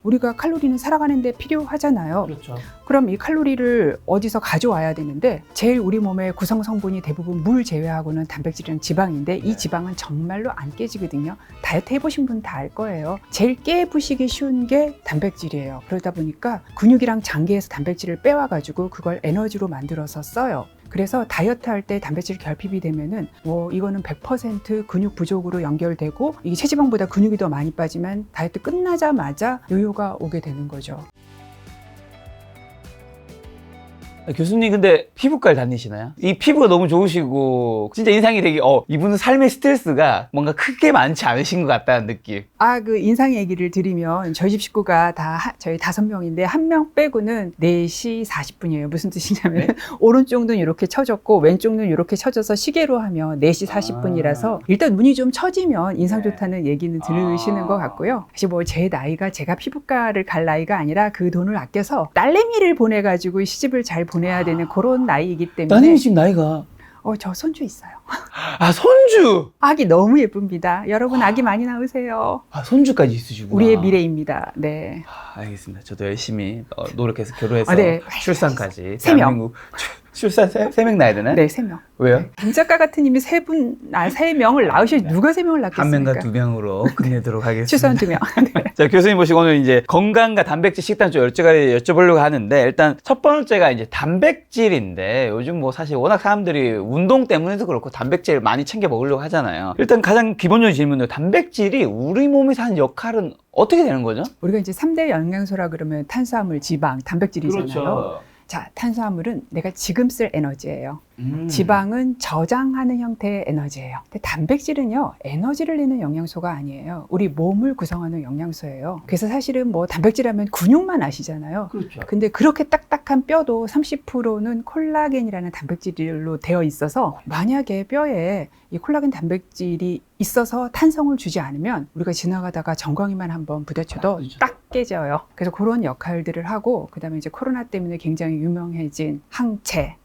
우리가 칼로리는 살아가는데 필요하잖아요. 그렇죠. 그럼 이 칼로리를 어디서 가져와야 되는데 제일 우리 몸의 구성 성분이 대부분 물 제외하고는 단백질이랑 지방인데 이 지방은 정말로 안 깨지거든요. 다이어트 해보신 분 다 알 거예요. 제일 깨부시기 쉬운 게 단백질이에요. 그러다 보니까 근육이랑 장기에서 단백질을 빼와가지고 그걸 에너지로 만들어서 써요. 그래서 다이어트 할 때 단백질 결핍이 되면은 이거는 100% 근육 부족으로 연결되고 이게 체지방보다 근육이 더 많이 빠지면 다이어트 끝나자마자 요요가 오게 되는 거죠. 교수님 근데 피부과를 다니시나요? 이 피부가 너무 좋으시고 진짜 인상이 되게 이분은 삶의 스트레스가 뭔가 크게 많지 않으신 것 같다는 느낌. 그 인상 얘기를 드리면 저희 집 식구가 저희 5명인데 한 명 빼고는 4시 40분이에요. 무슨 뜻이냐면 네? 오른쪽 눈 이렇게 쳐졌고 왼쪽 눈 이렇게 쳐져서 시계로 하면 4시 40분이라서 일단 눈이 좀 처지면 인상 좋다는 얘기는 들으시는 것 같고요. 사실 제 나이가 제가 피부과를 갈 나이가 아니라 그 돈을 아껴서 딸내미를 보내가지고 시집을 잘 보내야 되는 그런 나이이기 때문에. 따님이 지금 나이가 저 손주 있어요. 손주! 아기 너무 예쁩니다. 여러분 아기 많이 낳으세요. 손주까지 있으시구나. 우리의 미래입니다. 네. 알겠습니다. 저도 열심히 노력해서 결혼해서 네. 출산까지 3명. 대한민국 출산 3명 낳아야 되나? 네, 3명. 왜요? 문작가 같은 님이 3명을 낳으셔야지 누가 3명을 낳겠습니까? 한 명과 2명으로 끝내도록 하겠습니다. 최소한 2명. 네. 자, 교수님 모시고 오늘 이제 건강과 단백질 식단 좀 여쭤보려고 하는데, 일단 첫 번째가 이제 단백질인데, 요즘 사실 워낙 사람들이 운동 때문에도 그렇고 단백질 많이 챙겨 먹으려고 하잖아요. 일단 가장 기본적인 질문은 단백질이 우리 몸에서 하는 역할은 어떻게 되는 거죠? 우리가 이제 3대 영양소라 그러면 탄수화물, 지방, 단백질이잖아요. 그렇죠. 자, 탄수화물은 내가 지금 쓸 에너지예요. 지방은 저장하는 형태의 에너지예요. 근데 단백질은요, 에너지를 내는 영양소가 아니에요. 우리 몸을 구성하는 영양소예요. 그래서 사실은 단백질 하면 근육만 아시잖아요. 그렇죠. 근데 그렇게 딱딱한 뼈도 30%는 콜라겐이라는 단백질로 되어 있어서 만약에 뼈에 이 콜라겐 단백질이 있어서 탄성을 주지 않으면 우리가 지나가다가 정강이만 한번 부딪혀도 딱 깨져요. 그래서 그런 역할들을 하고, 그다음에 이제 코로나 때문에 굉장히 유명해진 항체,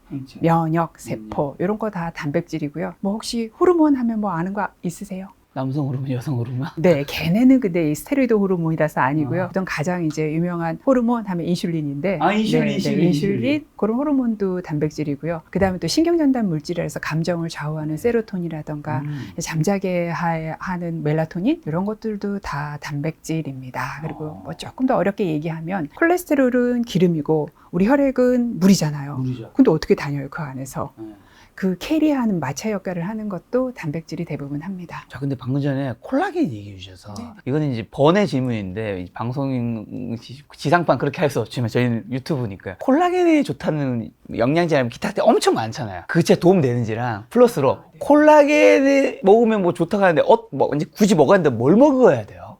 면역, 세포 이런 거 다 단백질이고요. 혹시 호르몬 하면 아는 거 있으세요? 남성 호르몬, 여성 호르몬? 네, 걔네는 근데 이 스테로이드 호르몬이라서 아니고요. 그다음 가장 이제 유명한 호르몬 하면 인슐린인데, 인슐린 그런 호르몬도 단백질이고요. 그다음에 또 신경전달 물질이라서 감정을 좌우하는 세로토닌이라던가 잠자게 하는 멜라토닌 이런 것들도 다 단백질입니다. 그리고 조금 더 어렵게 얘기하면 콜레스테롤은 기름이고 우리 혈액은 물이잖아요. 물이죠. 근데 어떻게 다녀요 그 안에서? 그 캐리하는 마차 역할을 하는 것도 단백질이 대부분 합니다. 자, 근데 방금 전에 콜라겐 얘기해 주셔서, 네. 이거는 이제 번외 질문인데, 방송 지상판 그렇게 할 수 없지만 저희는 유튜브니까요. 콜라겐이 좋다는 영양제나 기타 때 엄청 많잖아요. 그게 진짜 도움 되는지랑 플러스로 콜라겐을 먹으면 좋다고 하는데 이제 굳이 먹었는데 뭘 먹어야 돼요?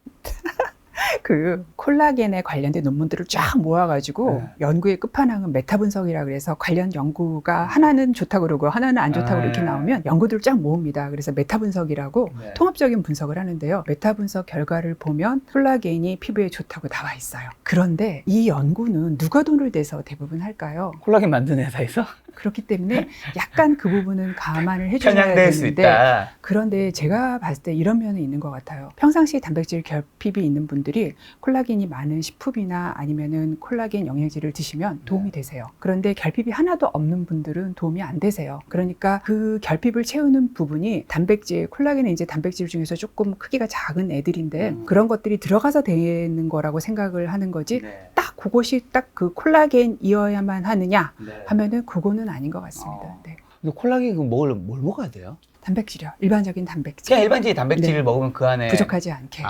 그 콜라겐에 관련된 논문들을 쫙 모아가지고 연구의 끝판왕은 메타 분석이라 그래서 관련 연구가 하나는 좋다고 그러고 하나는 안 좋다고 이렇게 나오면 연구들을 쫙 모읍니다. 그래서 메타 분석이라고 통합적인 분석을 하는데요. 메타 분석 결과를 보면 콜라겐이 피부에 좋다고 나와 있어요. 그런데 이 연구는 누가 돈을 내서 대부분 할까요? 콜라겐 만드는 회사에서? 그렇기 때문에 약간 그 부분은 감안을 해주셔야 편향될 수 되는데, 있다. 그런데 제가 봤을 때 이런 면은 있는 것 같아요. 평상시에 단백질 결핍이 있는 분들이 콜라겐이 많은 식품이나 아니면은 콜라겐 영양제를 드시면 도움이 되세요. 그런데 결핍이 하나도 없는 분들은 도움이 안 되세요. 그러니까 그 결핍을 채우는 부분이 단백질, 콜라겐은 이제 단백질 중에서 조금 크기가 작은 애들인데 그런 것들이 들어가서 되는 거라고 생각을 하는 거지, 딱 그것이 딱 그 콜라겐이어야만 하느냐 하면은 그거는 아닌 것 같습니다. 네. 근데 콜라겐 뭘 먹어야 돼요? 단백질이요. 일반적인 단백질. 그냥 일반적인 단백질을 네. 먹으면 그 안에 부족하지 않게.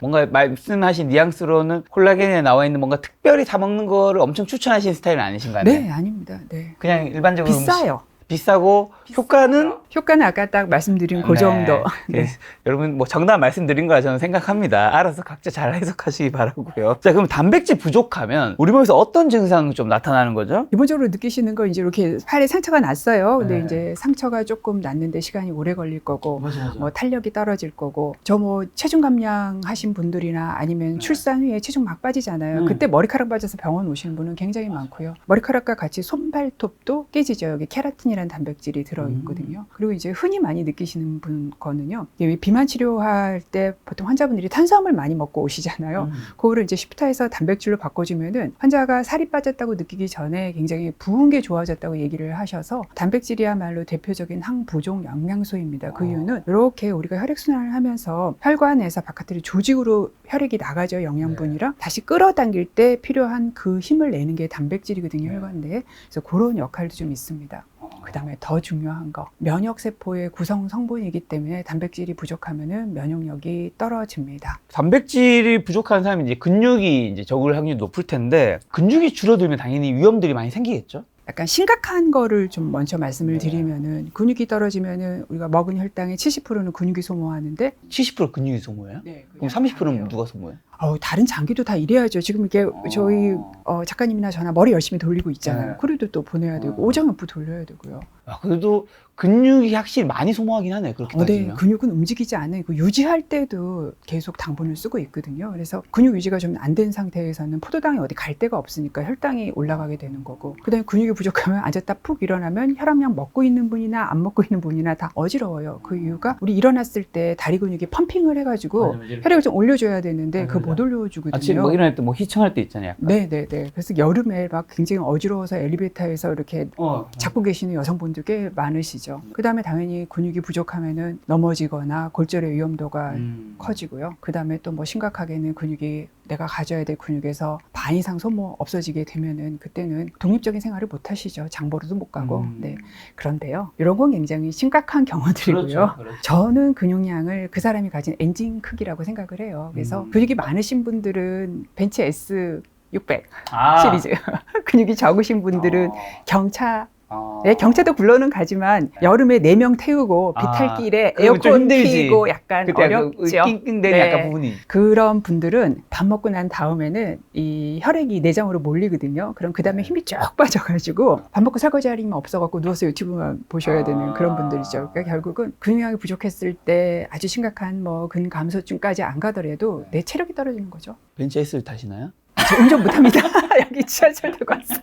뭔가 말씀하신 뉘앙스로는 콜라겐에 나와 있는 뭔가 특별히 사 먹는 거를 엄청 추천하시는 스타일은 아니신가요? 네, 아닙니다. 네. 그냥 일반적으로 비싸요. 비싸고 효과는 아까 딱 말씀드린 그 정도. 네. 여러분 정답 말씀드린 거라 저는 생각합니다. 알아서 각자 잘 해석하시기 바라고요. 자, 그럼 단백질 부족하면 우리 몸에서 어떤 증상이 좀 나타나는 거죠? 기본적으로 느끼시는 건 이제 이렇게 팔에 상처가 났어요. 근데 네. 이제 상처가 조금 났는데 시간이 오래 걸릴 거고, 맞아. 탄력이 떨어질 거고, 체중 감량하신 분들이나 아니면 출산 후에 체중 막 빠지잖아요. 그때 머리카락 빠져서 병원 오시는 분은 굉장히 많고요. 머리카락과 같이 손발톱도 깨지죠. 여기 케라틴이라는 단백질이 들어있거든요. 그리고 그리고 이제 흔히 많이 느끼시는 거는요. 비만 치료할 때 보통 환자분들이 탄수화물 많이 먹고 오시잖아요. 그거를 이제 쉬프트에서 단백질로 바꿔주면은 환자가 살이 빠졌다고 느끼기 전에 굉장히 부은 게 좋아졌다고 얘기를 하셔서 단백질이야말로 대표적인 항부종 영양소입니다. 그 이유는 이렇게 우리가 혈액순환을 하면서 혈관에서 바깥으로 조직으로 혈액이 나가죠. 영양분이랑 다시 끌어당길 때 필요한 그 힘을 내는 게 단백질이거든요. 혈관 내에. 그래서 그런 역할도 좀 있습니다. 그 다음에 더 중요한 거 면역세포의 구성 성분이기 때문에 단백질이 부족하면은 면역력이 떨어집니다. 단백질이 부족한 사람이 이제 근육이 이제 적을 확률이 높을 텐데 근육이 줄어들면 당연히 위험들이 많이 생기겠죠? 약간 심각한 거를 좀 먼저 말씀을 드리면은 근육이 떨어지면은 우리가 먹은 혈당의 70%는 근육이 소모하는데 70% 근육이 소모해요? 네, 그럼 30%는 누가 소모해요? 다른 장기도 다 일해야죠. 지금 이게 저희 작가님이나 저나 머리 열심히 돌리고 있잖아요. 네. 그래도 또 보내야 되고 오장연부 돌려야 되고요. 그래도 근육이 확실히 많이 소모하긴 하네. 그렇게 네, 따지면. 근육은 움직이지 않아요. 유지할 때도 계속 당분을 쓰고 있거든요. 그래서 근육 유지가 좀 안 된 상태에서는 포도당이 어디 갈 데가 없으니까 혈당이 올라가게 되는 거고, 그다음에 근육이 부족하면 앉았다 푹 일어나면 혈압약 먹고 있는 분이나 안 먹고 있는 분이나 다 어지러워요. 그 이유가 우리 일어났을 때 다리 근육이 펌핑을 해가지고 혈액을 좀 올려줘야 되는데 그거 못 올려주거든요. 아침 뭐 일어날 때 뭐 희청할 때 있잖아요. 약간. 네네네. 그래서 여름에 막 굉장히 어지러워서 엘리베이터에서 이렇게 잡고 계시는 여성분들 꽤 많으시죠. 그 다음에 당연히 근육이 부족하면은 넘어지거나 골절의 위험도가 커지고요. 그 다음에 또 뭐 심각하게는 근육이 내가 가져야 될 근육에서 반 이상 소모 없어지게 되면은 그때는 독립적인 생활을 못 하시죠. 장보러도 못 가고. 네. 그런데요. 이런 건 굉장히 심각한 경우들이고요. 그렇죠. 저는 근육량을 그 사람이 가진 엔진 크기라고 생각을 해요. 그래서 근육이 많으신 분들은 벤치 S 600 시리즈, 근육이 적으신 분들은 경차, 네, 경차도 굴러는 가지만 여름에 4명 태우고 비탈길에 에어컨 키고 약간 어렵죠. 낑낑대는 약간 부분이. 그런 분들은 밥 먹고 난 다음에는 이 혈액이 내장으로 몰리거든요. 그럼 그 다음에 힘이 쭉 빠져가지고 밥 먹고 설거지 할 힘이 없어갖고 누워서 유튜브만 보셔야 되는 그런 분들이죠. 그러니까 결국은 근육량이 부족했을 때 아주 심각한 뭐 근감소증까지 안 가더라도 내 체력이 떨어지는 거죠. 벤치 S를 타시나요? 저 운전 못합니다. 여기 지하철 타고 왔어요.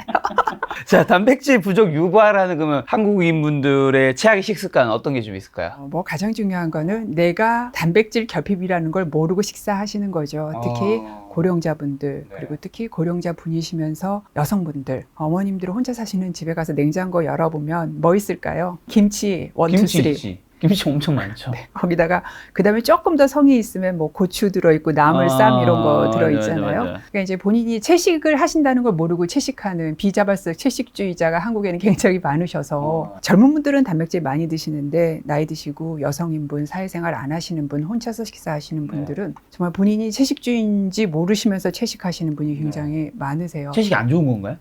자, 단백질 부족 유발하는 그러면 한국인분들의 최악의 식습관 어떤 게 좀 있을까요? 뭐 가장 중요한 거는 내가 단백질 결핍이라는 걸 모르고 식사하시는 거죠. 특히 고령자분들, 그리고 특히 고령자 분이시면서 여성분들, 어머님들 혼자 사시는 집에 가서 냉장고 열어보면 뭐 있을까요? 김치 1, 2, 3. 있지. 김치 엄청 많죠. 네, 거기다가 그다음에 조금 더 성의 있으면 뭐 고추 들어있고 나물 쌈 이런 거 들어있잖아요. 맞아. 그러니까 이제 본인이 채식을 하신다는 걸 모르고 채식하는 비자발적 채식주의자가 한국에는 굉장히 많으셔서 젊은 분들은 단백질 많이 드시는데 나이 드시고 여성인분, 사회생활 안 하시는 분, 혼자서 식사하시는 분들은 정말 본인이 채식주의인지 모르시면서 채식하시는 분이 굉장히 많으세요. 채식이 안 좋은 건가요?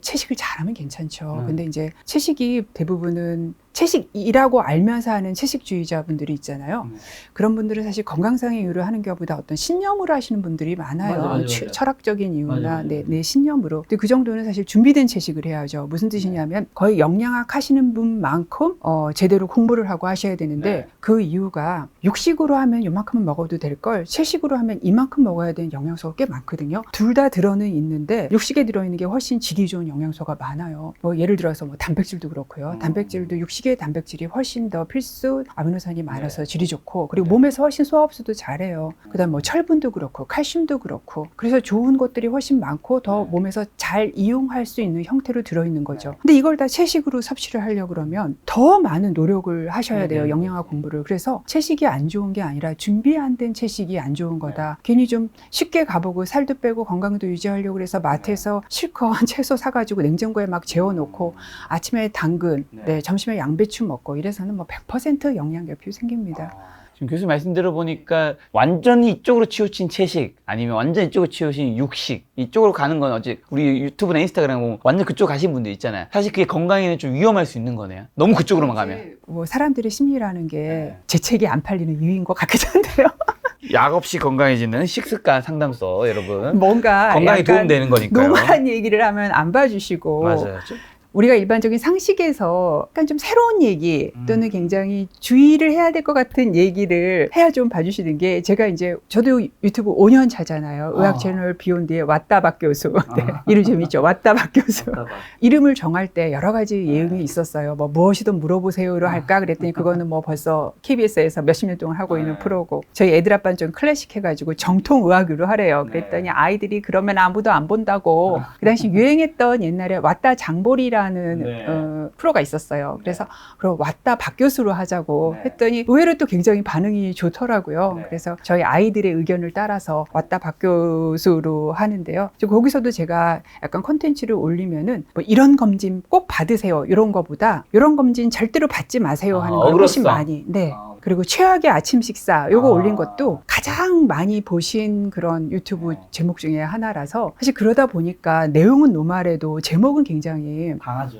채식을 잘하면 괜찮죠. 근데 이제 채식이 대부분은 채식이라고 알면서 하는 채식주의자분들이 있잖아요. 그런 분들은 사실 건강상의 이유로 하는 것보다 어떤 신념으로 하시는 분들이 많아요. 맞아. 철학적인 이유나 내 신념으로. 근데 그 정도는 사실 준비된 채식을 해야죠. 무슨 뜻이냐면 거의 영양학 하시는 분만큼 제대로 공부를 하고 하셔야 되는데 그 이유가 육식으로 하면 이만큼은 먹어도 될 걸 채식으로 하면 이만큼 먹어야 되는 영양소가 꽤 많거든요. 둘 다 들어는 있는데 육식에 들어있는 게 훨씬 질이 좋은 영양소가 많아요. 뭐 예를 들어서 뭐 단백질도 그렇고요. 단백질도 육식의 단백질이 훨씬 더 필수 아미노산이 많아서 질이 좋고, 그리고 몸에서 훨씬 소화 흡수도 잘해요. 그다음 뭐 철분도 그렇고 칼슘도 그렇고, 그래서 좋은 것들이 훨씬 많고 더 몸에서 잘 이용할 수 있는 형태로 들어있는 거죠. 근데 이걸 다 채식으로 섭취를 하려고 그러면 더 많은 노력을 하셔야 돼요. 영양학 공부를. 그래서 채식이 안 좋은 게 아니라 준비 안 된 채식이 안 좋은 거다. 괜히 좀 쉽게 가보고 살도 빼고 건강도 유지하려고 그래서 마트에서 실컷 채소 사가지고 냉장고에 막 재워놓고 아침에 당근, 점심에 양배추 먹고 이래서는 뭐 100% 영양 결핍이 생깁니다. 지금 교수님 말씀 들어보니까 완전히 이쪽으로 치우친 채식 아니면 완전 이쪽으로 치우친 육식 이쪽으로 가는 건 어제 우리 유튜브나 인스타그램 보면 완전 그쪽 가신 분들 있잖아요. 사실 그게 건강에는 좀 위험할 수 있는 거네요. 너무 그쪽으로만 가면. 뭐 사람들의 심리라는 게 재채기 안 팔리는 이유인 것 같기도 한데요. 약 없이 건강해지는 식습관 상담소 여러분. 뭔가 건강에 도움되는 거니까요. 노멀한 얘기를 하면 안 봐주시고. 맞아요. 우리가 일반적인 상식에서 약간 좀 새로운 얘기 또는 굉장히 주의를 해야 될 것 같은 얘기를 해야 좀 봐주시는 게 제가 이제 저도 유튜브 5년 차잖아요. 의학 채널 비온 뒤에 왔다 박 교수. 네, 이름 재밌죠? 왔다 박 교수. 이름을 정할 때 여러 가지 예응이 있었어요. 뭐 무엇이든 물어보세요로 할까 그랬더니 그거는 뭐 벌써 KBS에서 몇십 년 동안 하고 있는 프로고 저희 애들 아빠는 좀 클래식 해가지고 정통 의학으로 하래요. 그랬더니 아이들이 그러면 아무도 안 본다고. 그 당시 유행했던 옛날에 왔다 장보리라는 프로가 있었어요. 그래서 그럼 왔다 박 교수로 하자고 했더니 의외로 또 굉장히 반응이 좋더라고요. 그래서 저희 아이들의 의견을 따라서 왔다 박 교수로 하는데요. 거기서도 제가 약간 콘텐츠를 올리면은 뭐 이런 검진 꼭 받으세요. 이런 거보다 이런 검진 절대로 받지 마세요 하는 걸 훨씬 많이. 네. 그리고 최악의 아침 식사 요거 올린 것도 가장 많이 보신 그런 유튜브 제목 중에 하나라서 사실 그러다 보니까 내용은 노말해도 제목은 굉장히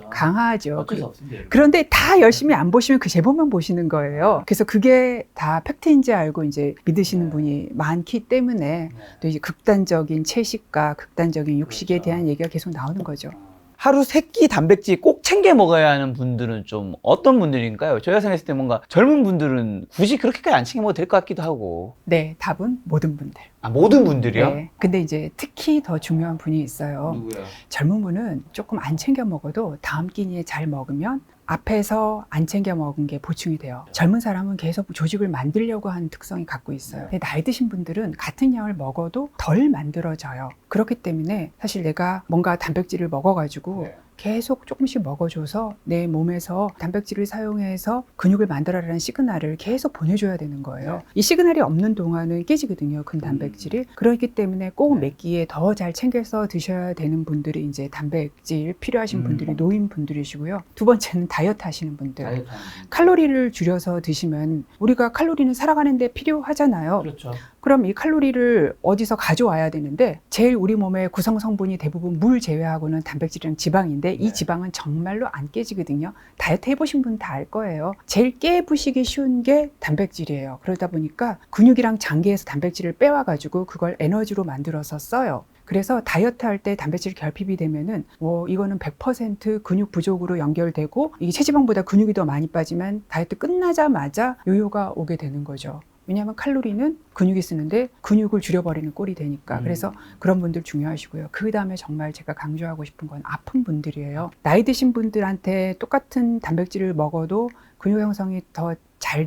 강하죠. 어쩔 수 없습니다. 그런데 다 열심히 안 보시면 그 제목만 보시는 거예요. 그래서 그게 다 팩트인지 알고 이제 믿으시는 분이 많기 때문에 또 이제 극단적인 채식과 극단적인 육식에 대한 얘기가 계속 나오는 거죠. 하루 3끼 단백질 꼭 챙겨 먹어야 하는 분들은 좀 어떤 분들인가요? 저희가 생각했을 때 뭔가 젊은 분들은 굳이 그렇게까지 안 챙겨 먹어도 될 것 같기도 하고. 네, 답은 모든 분들. 아, 모든 분들이요? 네. 근데 이제 특히 더 중요한 분이 있어요. 누구요? 젊은 분은 조금 안 챙겨 먹어도 다음 끼니에 잘 먹으면 앞에서 안 챙겨 먹은 게 보충이 돼요. 젊은 사람은 계속 조직을 만들려고 하는 특성이 갖고 있어요. 근데 나이 드신 분들은 같은 양을 먹어도 덜 만들어져요. 그렇기 때문에 사실 내가 뭔가 단백질을 먹어가지고 계속 조금씩 먹어줘서 내 몸에서 단백질을 사용해서 근육을 만들어라는 시그널을 계속 보내줘야 되는 거예요. 이 시그널이 없는 동안은 깨지거든요, 근단백질이. 그렇기 때문에 꼭 몇 끼에 더 잘 챙겨서 드셔야 되는 분들이 이제 단백질 필요하신 분들이 노인 분들이시고요. 두 번째는 다이어트 하시는 분들. 칼로리를 줄여서 드시면 우리가 칼로리는 살아가는데 필요하잖아요. 그렇죠. 그럼 이 칼로리를 어디서 가져와야 되는데 제일 우리 몸의 구성 성분이 대부분 물 제외하고는 단백질이랑 지방인데 이 지방은 정말로 안 깨지거든요. 다이어트 해보신 분 다 알 거예요. 제일 깨부시기 쉬운 게 단백질이에요. 그러다 보니까 근육이랑 장기에서 단백질을 빼와가지고 그걸 에너지로 만들어서 써요. 그래서 다이어트 할 때 단백질 결핍이 되면은 이거는 100% 근육 부족으로 연결되고 이게 체지방보다 근육이 더 많이 빠지면 다이어트 끝나자마자 요요가 오게 되는 거죠. 왜냐하면 칼로리는 근육이 쓰는데 근육을 줄여버리는 꼴이 되니까. 그래서 그런 분들 중요하시고요. 그 다음에 정말 제가 강조하고 싶은 건 아픈 분들이에요. 나이 드신 분들한테 똑같은 단백질을 먹어도 근육 형성이 더 잘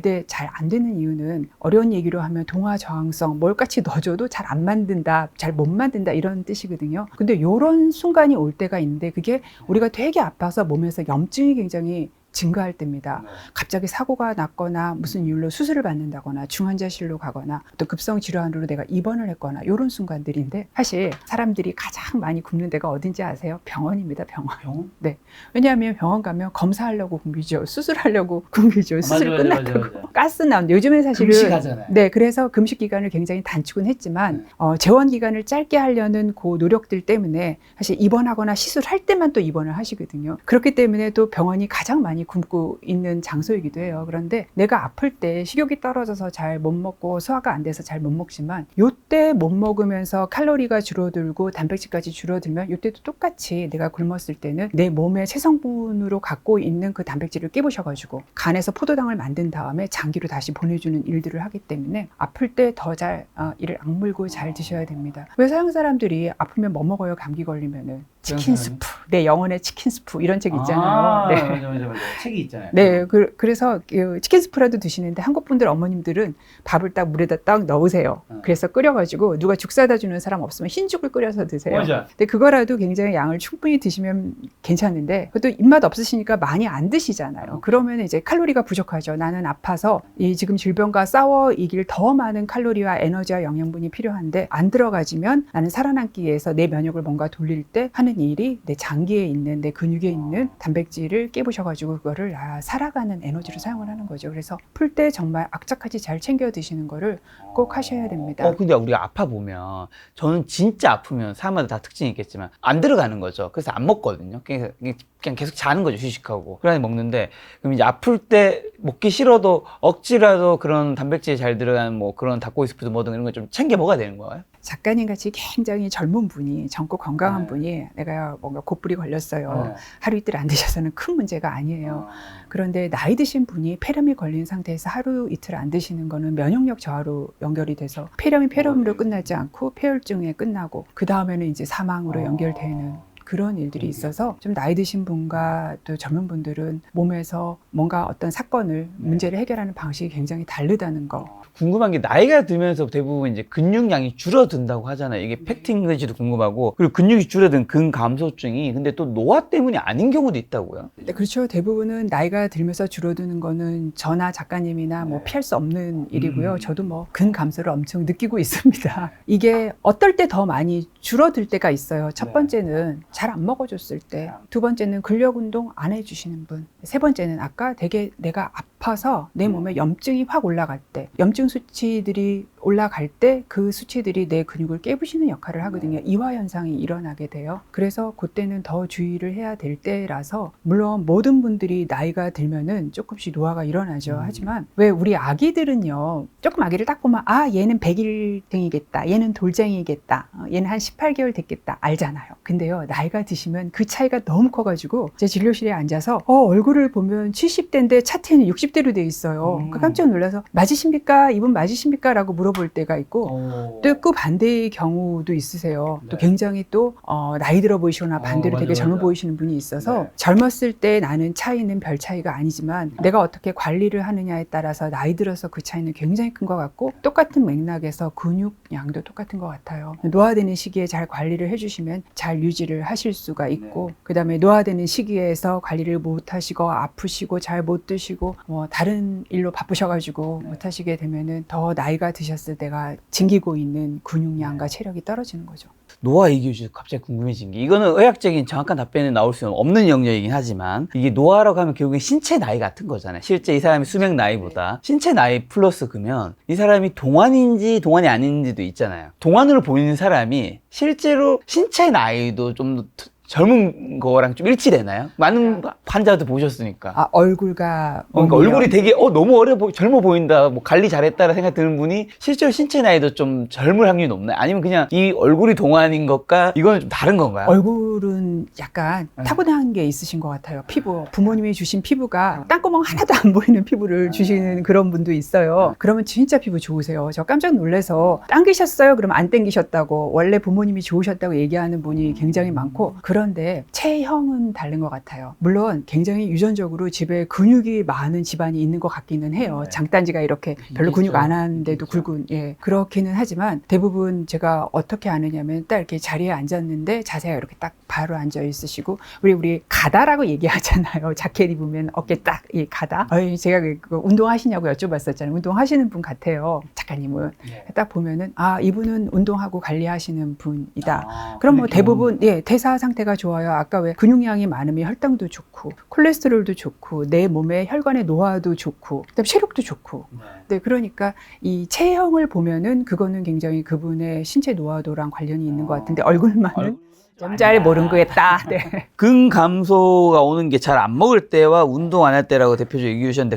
안 되는 이유는 어려운 얘기로 하면 동화 저항성, 뭘같이 넣어줘도 잘 안 만든다, 잘 못 만든다 이런 뜻이거든요. 근데 이런 순간이 올 때가 있는데 그게 우리가 되게 아파서 몸에서 염증이 굉장히 증가할 때입니다. 갑자기 사고가 났거나 무슨 이유로 수술을 받는다거나 중환자실로 가거나 또 급성 질환으로 내가 입원을 했거나 이런 순간들인데 사실 사람들이 가장 많이 굶는 데가 어딘지 아세요? 병원입니다. 병원. 네. 왜냐하면 병원 가면 검사하려고 굶기죠. 수술하려고 굶기죠. 수술 끝났다고. 가스 나온. 요즘에 사실은 금식하잖아요. 네, 그래서 금식 기간을 굉장히 단축은 했지만 재원 기간을 짧게 하려는 그 노력들 때문에 사실 입원하거나 시술할 때만 또 입원을 하시거든요. 그렇기 때문에 또 병원이 가장 많이 굶고 있는 장소이기도 해요. 그런데 내가 아플 때 식욕이 떨어져서 잘 못 먹고 소화가 안 돼서 잘 못 먹지만 요때 못 먹으면서 칼로리가 줄어들고 단백질까지 줄어들면 요때도 똑같이 내가 굶었을 때는 내 몸의 체성분으로 갖고 있는 그 단백질을 깨부셔가지고 간에서 포도당을 만든 다음에 장기로 다시 보내주는 일들을 하기 때문에 아플 때 더 잘 이를 악물고 잘 드셔야 됩니다. 왜 서양 사람들이 아프면 뭐 먹어요? 감기 걸리면은 치킨 스프, 내 영혼의 치킨 스프 이런 책 있잖아요. 네. 맞아. 책이 있잖아요. 네, 그래서 치킨 스프라도 드시는데 한국 분들 어머님들은 밥을 딱 물에다 딱 넣으세요. 그래서 끓여가지고 누가 죽 사다 주는 사람 없으면 흰죽을 끓여서 드세요. 맞아. 근데 그거라도 굉장히 양을 충분히 드시면 괜찮은데 그것도 입맛 없으시니까 많이 안 드시잖아요. 그러면 이제 칼로리가 부족하죠. 나는 아파서 이 지금 질병과 싸워 이길 더 많은 칼로리와 에너지와 영양분이 필요한데 안 들어가지면 나는 살아남기 위해서 내 면역을 뭔가 돌릴 때 하는 일이 내 장기에 있는 내 근육에 있는 단백질을 깨부셔가지고 그거를 살아가는 에너지로 사용을 하는 거죠. 그래서 풀 때 정말 악착같이 잘 챙겨 드시는 거를 꼭 하셔야 됩니다. 근데 우리가 아파 보면 저는 진짜 아프면 사람마다 다 특징이 있겠지만 안 들어가는 거죠. 그래서 안 먹거든요. 그냥 계속 자는 거죠. 휴식하고. 그러니 먹는데 그럼 이제 아플 때 먹기 싫어도 억지라도 그런 단백질이 잘 들어간 뭐 그런 닭고기 스프도 뭐든 이런 거 좀 챙겨 먹어야 되는 거예요? 작가님 같이 굉장히 젊은 분이, 젊고 건강한 네. 분이 내가 뭔가 곧불이 걸렸어요. 네. 하루 이틀 안 드셔서는 큰 문제가 아니에요. 그런데 나이 드신 분이 폐렴이 걸린 상태에서 하루 이틀 안 드시는 거는 면역력 저하로 연결이 돼서 폐렴이 폐렴으로 끝나지 않고 폐혈증에 끝나고 그 다음에는 이제 사망으로 연결되는 그런 일들이 있어서 좀 나이 드신 분과 또 젊은 분들은 몸에서 뭔가 어떤 사건을 문제를 해결하는 방식이 굉장히 다르다는 거. 궁금한 게 나이가 들면서 대부분 이제 근육량이 줄어든다고 하잖아요. 이게 팩트인지도 궁금하고 그리고 근육이 줄어든 근감소증이 근데 또 노화 때문이 아닌 경우도 있다고요. 네, 그렇죠. 대부분은 나이가 들면서 줄어드는 거는 저나 작가님이나 뭐 피할 수 없는 일이고요. 저도 뭐 근감소를 엄청 느끼고 있습니다. 이게 어떨 때 더 많이 줄어들 때가 있어요. 첫 번째는 잘 안 먹어줬을 때, 두 번째는 근력 운동 안 해주시는 분, 세 번째는 아까 되게 내가 아파서 내 몸에 염증이 확 올라갈 때, 염증 수치들이 올라갈 때 그 수치들이 내 근육을 깨부시는 역할을 하거든요. 이화 현상이 일어나게 돼요. 그래서 그때는 더 주의를 해야 될 때라서 물론 모든 분들이 나이가 들면은 조금씩 노화가 일어나죠. 하지만 왜 우리 아기들은요, 조금 아기를 딱 보면 아 얘는 100일생이겠다, 얘는 돌쟁이겠다, 얘는 한 18개월 됐겠다 알잖아요. 근데요 나이가 드시면 그 차이가 너무 커가지고 제 진료실에 앉아서 얼굴을 보면 70대인데 차트에는 60대로 돼 있어요. 깜짝 놀라서 맞으십니까? 이분 맞으십니까? 라고 물어볼 때가 있고 또 그 반대의 경우도 있으세요. 또 굉장히 또 나이 들어 보이시거나 반대로 되게 젊어 보이시는 분이 있어서 젊었을 때 나는 차이는 별 차이가 아니지만 내가 어떻게 관리를 하느냐에 따라서 나이 들어서 그 차이는 굉장히 큰 것 같고 똑같은 맥락에서 근육량도 똑같은 것 같아요. 노화되는 시기에 잘 관리를 해주시면 잘 유지를 하실 수가 있고 그 다음에 노화되는 시기에서 관리를 못 하시고 아프시고 잘 못 드시고 뭐 다른 일로 바쁘셔가지고 못 하시게 되면은 더 나이가 드셨을 때가 징기고 있는 근육량과 체력이 떨어지는 거죠. 노화 얘기해 주셔서 갑자기 궁금해진 게 이거는 의학적인 정확한 답변은 나올 수는 없는 영역이긴 하지만 이게 노화라고 하면 결국엔 신체 나이 같은 거잖아요. 실제 이 사람의 수명 나이보다 신체 나이 플러스 그러면 이 사람이 동안인지 동안이 아닌지도 있잖아요. 동안으로 보이는 사람이 실제로 신체 나이도 좀 젊은 거랑 좀 일치되나요? 많은 환자도 보셨으니까. 얼굴과 그러니까 얼굴이 되게 너무 젊어 보인다, 뭐 관리 잘했다라 생각 드는 분이 실제로 신체 나이도 좀 젊을 확률이 높나요? 아니면 그냥 이 얼굴이 동안인 것과 이거는 좀 다른 건가요? 얼굴은 약간 타고난 게 있으신 것 같아요. 피부, 부모님이 주신 피부가 땅구멍 하나도 안 보이는 피부를 주시는 그런 분도 있어요. 그러면 진짜 피부 좋으세요. 저 깜짝 놀라서 당기셨어요? 그러면 안 당기셨다고, 원래 부모님이 좋으셨다고 얘기하는 분이 굉장히 많고, 그런데 체형은 다른 것 같아요. 물론 굉장히 유전적으로 집에 근육이 많은 집안이 있는 것 같기는 해요. 장단지가 이렇게 별로 근육 안 하는데도 굵은, 그렇기는 하지만 대부분 제가 어떻게 아느냐면 딱 이렇게 자리에 앉았는데 자세가 이렇게 딱 바로 앉아 있으시고, 우리 가다라고 얘기하잖아요. 자켓 입으면 어깨 딱 이 가다. 제가 그 운동하시냐고 여쭤봤었잖아요. 운동하시는 분 같아요. 작가님은. 딱 보면은 이분은 운동하고 관리하시는 분이다. 그럼 뭐 대부분 대사 상태가 좋아요. 아까 왜 근육량이 많으면 혈당도 좋고 콜레스테롤도 좋고 내 몸의 혈관의 노화도 좋고 그다음에 체력도 좋고. 네, 그러니까 이 체형을 보면은 그거는 굉장히 그분의 신체 노화도랑 관련이 있는 것 같은데 얼굴만은 좀 잘 모르는 거겠다. 네. 근감소가 오는 게 잘 안 먹을 때와 운동 안 할 때라고 대표적으로 얘기해 주셨는데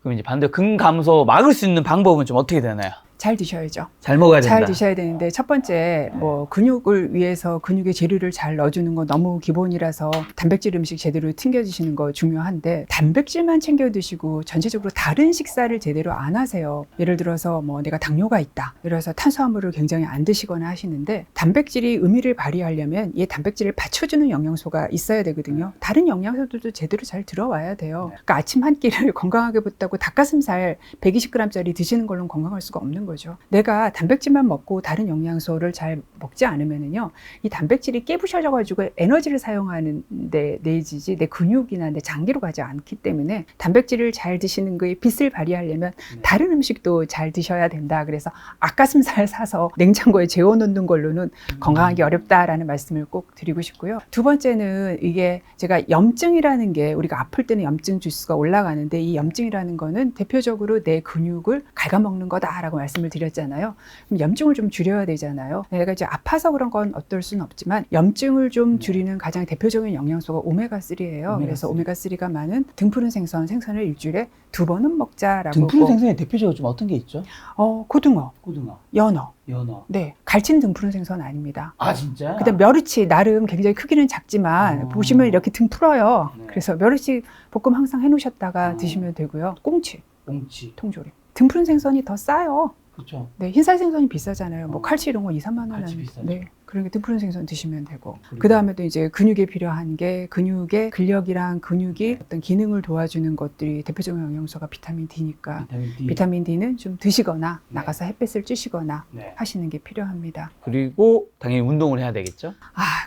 그럼 이제 반대로 근감소 막을 수 있는 방법은 좀 어떻게 되나요? 잘 드셔야죠. 잘 먹어야 된다. 잘 드셔야 되는데 첫 번째 뭐 근육을 위해서 근육의 재료를 잘 넣어주는 거 너무 기본이라서 단백질 음식 제대로 챙겨 드시는 거 중요한데 단백질만 챙겨 드시고 전체적으로 다른 식사를 제대로 안 하세요. 예를 들어서 뭐 내가 당뇨가 있다. 예를 들어서 탄수화물을 굉장히 안 드시거나 하시는데 단백질이 의미를 발휘하려면 이 단백질을 받쳐주는 영양소가 있어야 되거든요. 다른 영양소들도 제대로 잘 들어와야 돼요. 그러니까 아침 한 끼를 건강하게 붙다고 닭가슴살 120g짜리 드시는 걸로는 건강할 수가 없는 거죠. 내가 단백질만 먹고 다른 영양소를 잘 먹지 않으면은요, 이 단백질이 깨부셔져 가지고 에너지를 사용하는 데 내지지 내 근육이나 내 장기로 가지 않기 때문에 단백질을 잘 드시는 거에 빛을 발휘하려면 다른 음식도 잘 드셔야 된다. 그래서 닭가슴살 사서 냉장고에 재워놓는 걸로는 건강하기 어렵다라는 말씀을 꼭 드리고 싶고요. 두 번째는 이게 제가 염증이라는 게 우리가 아플 때는 염증 지수가 올라가는데 이 염증이라는 거는 대표적으로 내 근육을 갉아먹는 거다라고 말씀드립니다. 말씀을 드렸잖아요. 그럼 염증을 좀 줄여야 되잖아요. 내가 이제 아파서 그런 건 어떨 수는 없지만 염증을 좀 줄이는 가장 대표적인 영양소가 오메가3예요. 그래서 오메가3가 많은 등푸른 생선을 일주일에 2번은 먹자라고. 등푸른 생선의 대표적으로 좀 어떤 게 있죠? 고등어, 고등어, 연어. 네, 갈치는 등푸른 생선 아닙니다. 아 진짜? 그다음 멸치 나름 굉장히 크기는 작지만 보시면 이렇게 등 풀어요. 네. 그래서 멸치 볶음 항상 해놓으셨다가 드시면 되고요. 꽁치, 통조림. 등푸른 생선이 더 싸요. 그렇죠. 네, 흰살 생선이 비싸잖아요. 뭐 칼치 이런 거 2, 3만 원 칼치 하는. 비싸죠. 네. 그러니까 등푸른 생선 드시면 되고. 그리고. 그 다음에도 이제 근육에 필요한 게 근육의 근력이랑 근육이 어떤 기능을 도와주는 것들이 대표적인 영양소가 비타민 D니까 비타민 D는 좀 드시거나 네. 나가서 햇빛을 쬐시거나 네. 하시는 게 필요합니다. 그리고 당연히 운동을 해야 되겠죠?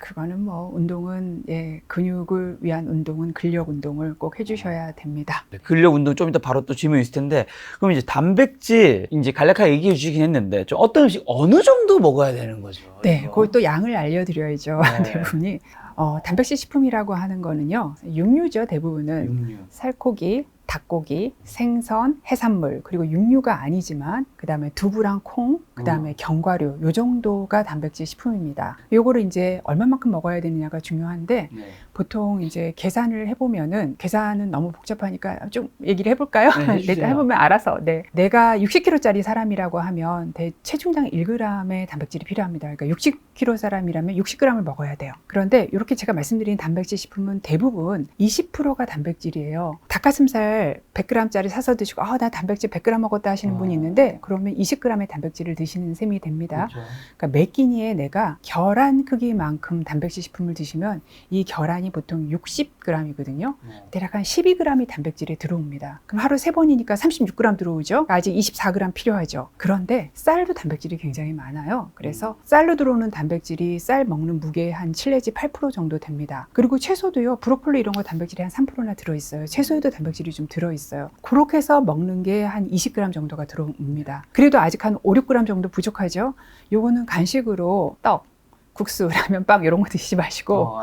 그거는 뭐 운동은 근육을 위한 운동은 근력 운동을 꼭 해주셔야 됩니다. 네, 근력 운동 좀 이따 바로 또 질문이 있을 텐데 그럼 이제 단백질 이제 간략하게 얘기해 주시긴 했는데 좀 어떤 음식 어느 정도 먹어야 되는 거죠? 네, 이거? 그걸 또 양을 알려드려야죠. 네. 대부분이 단백질 식품이라고 하는 거는요, 육류죠. 대부분은 육류. 살코기, 닭고기, 생선, 해산물, 그리고 육류가 아니지만 그 다음에 두부랑 콩, 그 다음에 견과류, 요 정도가 단백질 식품입니다. 요거를 이제 얼마만큼 먹어야 되느냐가 중요한데 네. 보통 이제 계산을 해보면은, 계산은 너무 복잡하니까 좀 얘기를 해볼까요? 네, 해주세요. 일단 해보면 알아서. 네. 내가 60kg짜리 사람이라고 하면 체중당 1g의 단백질이 필요합니다. 그러니까 60kg 사람이라면 60g을 먹어야 돼요. 그런데 이렇게 제가 말씀드린 단백질 식품은 대부분 20%가 단백질이에요. 닭가슴살 100g짜리 사서 드시고 나 단백질 100g 먹었다 하시는 분이 있는데 그러면 20g의 단백질을 드시는 셈이 됩니다. 그렇죠. 그러니까 매 끼니에 내가 계란 크기만큼 단백질 식품을 드시면 이 계란이 보통 60g이거든요. 대략 한 12g이 단백질에 들어옵니다. 그럼 하루 3번이니까 36g 들어오죠. 아직 24g 필요하죠. 그런데 쌀도 단백질이 굉장히 많아요. 그래서 쌀로 들어오는 단백질이 쌀 먹는 무게의 한 7 내지 8% 정도 됩니다. 그리고 채소도요. 브로콜리 이런 거 단백질이 한 3%나 들어있어요. 채소에도 단백질이 좀 들어있어요. 그렇게 해서 먹는 게 한 20g 정도가 들어옵니다. 그래도 아직 한 5, 6g 정도 부족하죠. 요거는 간식으로 떡, 국수, 라면, 빵 이런 거 드시지 마시고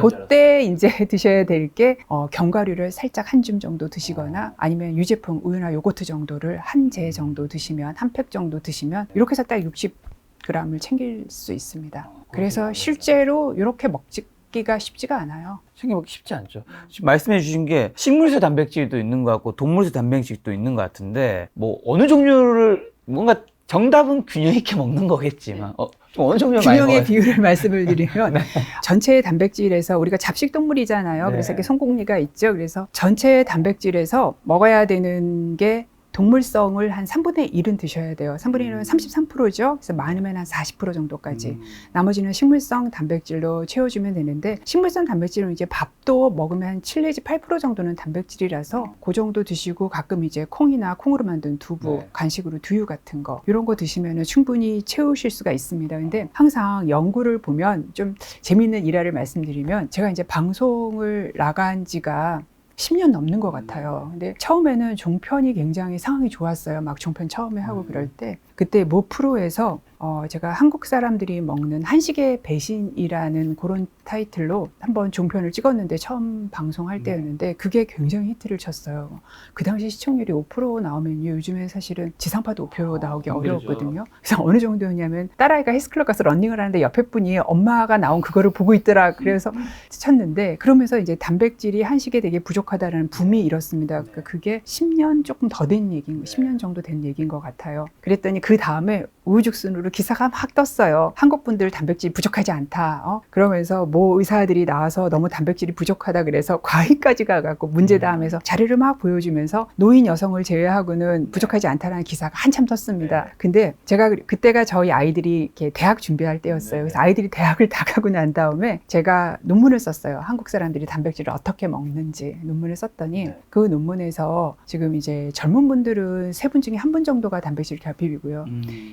그때 이제 드셔야 될 게 견과류를 살짝 한 줌 정도 드시거나 아니면 유제품 우유나 요거트 정도를 한 재 정도 드시면, 한 팩 정도 드시면 이렇게 해서 딱 60g을 챙길 수 있습니다. 그래서 실제로 이렇게 먹기가 쉽지가 않아요. 챙겨먹기 쉽지 않죠. 지금 말씀해 주신 게 식물성 단백질도 있는 것 같고 동물성 단백질도 있는 것 같은데 뭐 어느 종류를 뭔가 정답은 균형 있게 먹는 거겠지만 좀 어느 종류를 많이 균형의 먹어야 비율을 말씀을 드리면 전체 단백질에서 우리가 잡식 동물이잖아요. 네. 그래서 이렇게 송곳니가 있죠. 그래서 전체 단백질에서 먹어야 되는 게 동물성을 한 3분의 1은 드셔야 돼요. 3분의 1은 33%죠. 그래서 많으면 한 40% 정도까지. 나머지는 식물성 단백질로 채워주면 되는데 식물성 단백질은 이제 밥도 먹으면 한 7 내지 8% 정도는 단백질이라서 그 정도 드시고 가끔 이제 콩이나 콩으로 만든 두부, 네. 간식으로 두유 같은 거 이런 거 드시면 충분히 채우실 수가 있습니다. 근데 항상 연구를 보면 좀 재미있는 일화를 말씀드리면 제가 이제 방송을 나간 지가 10년 넘는 것 같아요. 근데 처음에는 종편이 굉장히 상황이 좋았어요. 막 종편 처음에 하고 그럴 때. 그때 모 프로에서 제가 한국 사람들이 먹는 한식의 배신이라는 그런 타이틀로 한번 종편을 찍었는데 처음 방송할 때였는데 그게 굉장히 히트를 쳤어요. 그 당시 시청률이 5% 나오면요. 요즘에 사실은 지상파도 5% 나오기 어려웠거든요. 그래서 어느 정도였냐면 딸아이가 헬스클럽 가서 러닝을 하는데 옆에 분이 엄마가 나온 그거를 보고 있더라. 그래서 쳤는데 그러면서 이제 단백질이 한식에 되게 부족하다는 붐이 일었습니다. 그러니까 그게 10년 조금 더 된 얘기인 10년 정도 된 얘기인 것 같아요. 그랬더니 그 다음에 우후죽순으로 기사가 막 떴어요. 한국 분들 단백질 부족하지 않다. 그러면서 모 의사들이 나와서 너무 단백질이 부족하다 그래서 과잉까지 가갖고 문제다 하면서 자료를 막 보여주면서 노인 여성을 제외하고는 부족하지 않다라는 기사가 한참 떴습니다. 근데 제가 그때가 저희 아이들이 이렇게 대학 준비할 때였어요. 그래서 아이들이 대학을 다 가고 난 다음에 제가 논문을 썼어요. 한국 사람들이 단백질을 어떻게 먹는지 논문을 썼더니 그 논문에서 지금 이제 젊은 분들은 3분 중에 1분 정도가 단백질 결핍이고요.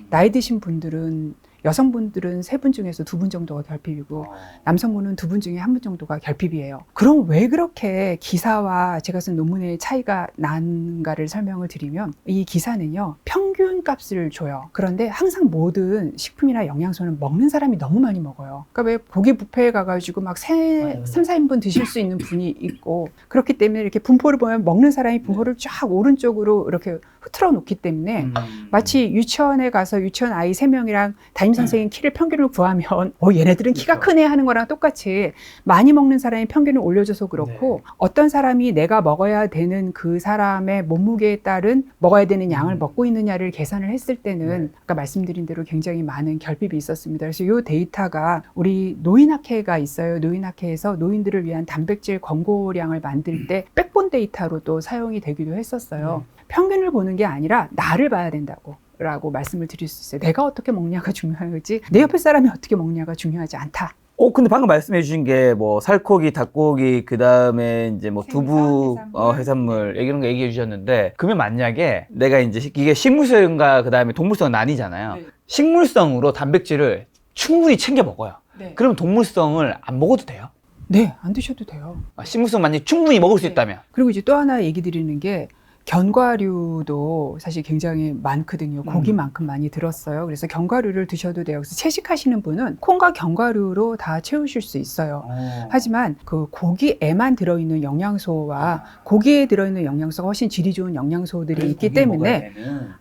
나이 드신 분들은 여성분들은 3분 중에서 2분 정도가 결핍이고 남성분은 2분 중에 1분 정도가 결핍이에요. 그럼 왜 그렇게 기사와 제가 쓴 논문의 차이가 난가를 설명을 드리면 이 기사는요 평균 값을 줘요. 그런데 항상 모든 식품이나 영양소는 먹는 사람이 너무 많이 먹어요. 그러니까 왜 고기 뷔페에 가가지고 막 3, 4인분 드실 수 있는 분이 있고 그렇기 때문에 이렇게 분포를 보면 먹는 사람이 분포를 쫙 오른쪽으로 이렇게 흐트러 놓기 때문에 마치 유치원에 가서 유치원 아이 3명이랑 담임 선생님 키를 평균을 구하면 얘네들은 키가 크네 하는 거랑 똑같이 많이 먹는 사람이 평균을 올려줘서 그렇고 어떤 사람이 내가 먹어야 되는 그 사람의 몸무게에 따른 먹어야 되는 양을 먹고 있느냐를 계산을 했을 때는 아까 말씀드린 대로 굉장히 많은 결핍이 있었습니다. 그래서 이 데이터가 우리 노인학회가 있어요. 노인학회에서 노인들을 위한 단백질 권고량을 만들 때 백본 데이터로도 사용이 되기도 했었어요. 평균을 보는 게 아니라 나를 봐야 된다고 라고 말씀을 드릴 수 있어요. 내가 어떻게 먹냐가 중요한 거지 내 옆에 사람이 어떻게 먹냐가 중요하지 않다. 근데 방금 말씀해 주신 게 뭐 살코기, 닭고기, 그 다음에 이제 뭐 두부, 해산물 이런 거 얘기해 주셨는데 그러면 만약에 내가 이제 이게 식물성과 그 다음에 동물성은 나뉘잖아요. 식물성으로 단백질을 충분히 챙겨 먹어요. 그럼 동물성을 안 먹어도 돼요? 네, 안 드셔도 돼요. 식물성 만약 충분히 먹을 수 있다면. 그리고 이제 또 하나 얘기 드리는 게 견과류도 사실 굉장히 많거든요. 고기만큼 많이 들었어요. 그래서 견과류를 드셔도 돼요. 그래서 채식하시는 분은 콩과 견과류로 다 채우실 수 있어요. 하지만 그 고기에만 들어있는 영양소와 고기에 들어있는 영양소가 훨씬 질이 좋은 영양소들이 있기 때문에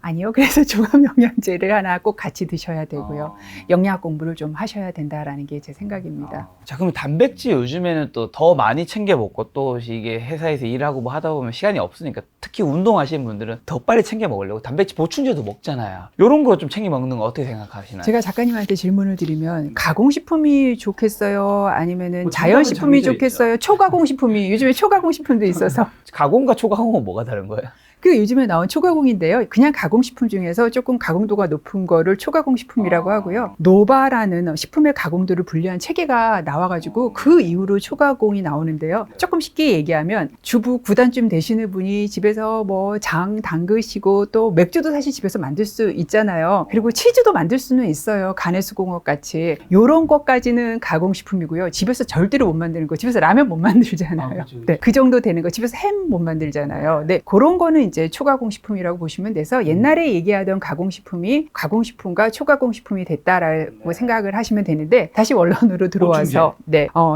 아니요. 그래서 종합영양제를 하나 꼭 같이 드셔야 되고요. 영양 공부를 좀 하셔야 된다라는 게 제 생각입니다. 자, 그럼 단백질 요즘에는 또 더 많이 챙겨 먹고 또 이게 회사에서 일하고 뭐 하다 보면 시간이 없으니까 특히 운동하시는 분들은 더 빨리 챙겨 먹으려고 단백질 보충제도 먹잖아요. 이런 거 좀 챙겨 먹는 거 어떻게 생각하시나요? 제가 작가님한테 질문을 드리면 가공식품이 좋겠어요? 아니면은 뭐 자연식품이 정답은 좋겠어요? 초가공식품이 요즘에 초가공식품도 있어서 가공과 초가공은 뭐가 다른 거예요? 그 요즘에 나온 초가공인데요. 그냥 가공식품 중에서 조금 가공도가 높은 거를 초가공식품이라고 하고요. 노바라는 식품의 가공도를 분류한 체계가 나와가지고 그 이후로 초가공이 나오는데요. 조금 쉽게 얘기하면 주부 9단쯤 되시는 분이 집에서 뭐 장 담그시고 또 맥주도 사실 집에서 만들 수 있잖아요. 그리고 치즈도 만들 수는 있어요. 가내수공업 같이. 요런 것까지는 가공식품이고요. 집에서 절대로 못 만드는 거. 집에서 라면 못 만들잖아요. 네, 그 정도 되는 거. 집에서 햄 못 만들잖아요. 네, 그런 거는 이제 초가공식품이라고 보시면 돼서 옛날에 얘기하던 가공식품이 가공식품과 초가공식품이 됐다라고 생각을 하시면 되는데 다시 원론으로 들어와서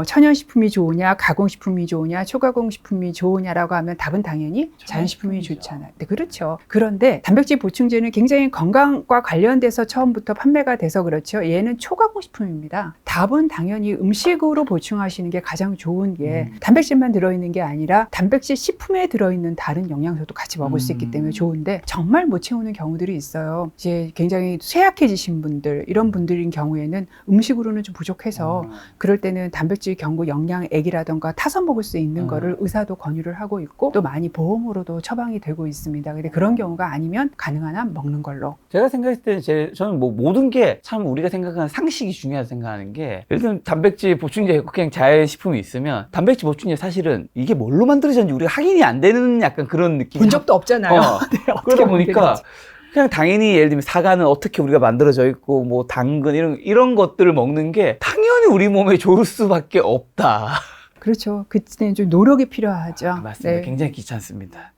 천연식품이 좋으냐 가공식품이 좋으냐 초가공식품이 좋으냐라고 하면 답은 당연히 자연식품이 좋잖아요. 네, 그렇죠. 그런데 단백질 보충제는 굉장히 건강과 관련돼서 처음부터 판매가 돼서 그렇죠. 얘는 초가공식품입니다. 답은 당연히 음식으로 보충하시는 게 가장 좋은 게 단백질만 들어있는 게 아니라 단백질 식품에 들어있는 다른 영양소도 같이 먹을 수 있기 때문에 좋은데 정말 못 채우는 경우들이 있어요. 이제 굉장히 쇠약해지신 분들 이런 분들인 경우에는 음식으로는 좀 부족해서 그럴 때는 단백질 경구 영양액이라던가 타서 먹을 수 있는 거를 의사도 권유를 하고 있고 또 많이 보험으로도 처방이 되고 있습니다. 근데 그런 경우가 아니면 가능한 한 먹는 걸로. 제가 생각했을 때는 저는 뭐 모든 게 참 우리가 생각하는 상식이 중요하다 생각하는 게 일단 단백질 보충제 그냥 자연식품이 있으면 단백질 보충제 사실은 이게 뭘로 만들어졌는지 우리가 확인이 안 되는 약간 그런 느낌. 본 적도 없잖아요. 네, 그러다 보니까 그냥 당연히 예를 들면 사과는 어떻게 우리가 만들어져 있고 뭐 당근 이런 것들을 먹는 게 당연히 우리 몸에 좋을 수밖에 없다. 그렇죠. 그때는 좀 노력이 필요하죠. 맞습니다. 네. 굉장히 귀찮습니다.